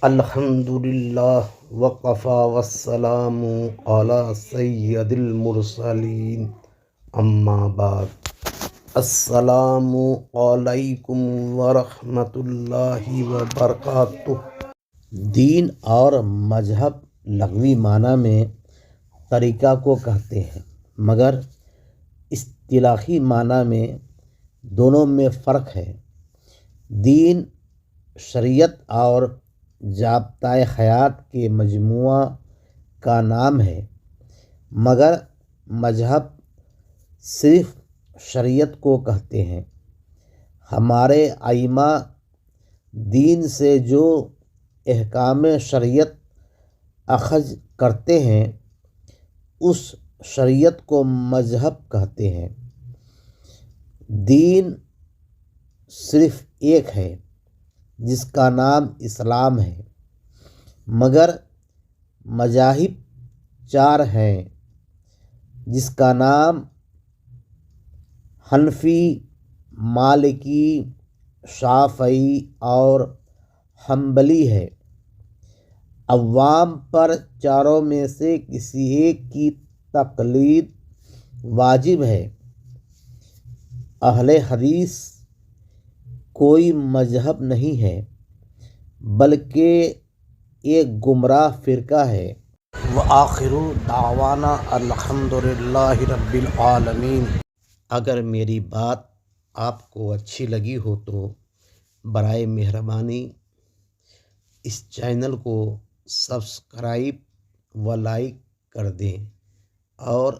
الحمدللہ وقفا والسلام علی سید المرسلین اما بعد السلام علیکم ورحمۃ اللہ وبرکاتہ۔ دین اور مذہب لغوی معنی میں طریقہ کو کہتے ہیں، مگر اصطلاحی معنی میں دونوں میں فرق ہے۔ دین شریعت اور ضابطۂ حیات کے مجموعہ کا نام ہے، مگر مذہب صرف شریعت کو کہتے ہیں۔ ہمارے ائمہ دین سے جو احکام شریعت اخذ کرتے ہیں اس شریعت کو مذہب کہتے ہیں۔ دین صرف ایک ہے جس کا نام اسلام ہے، مگر مذاہب چار ہیں جس کا نام حنفی، مالکی، شافعی اور حنبلی ہے۔ عوام پر چاروں میں سے کسی ایک کی تقلید واجب ہے۔ اہل حدیث کوئی مذہب نہیں ہے بلکہ ایک گمراہ فرقہ ہے۔ وآخر دعوانا الحمدللہ رب العالمین۔ اگر میری بات آپ کو اچھی لگی ہو تو برائے مہربانی اس چینل کو سبسکرائب و لائک کر دیں اور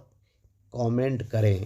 کامنٹ کریں۔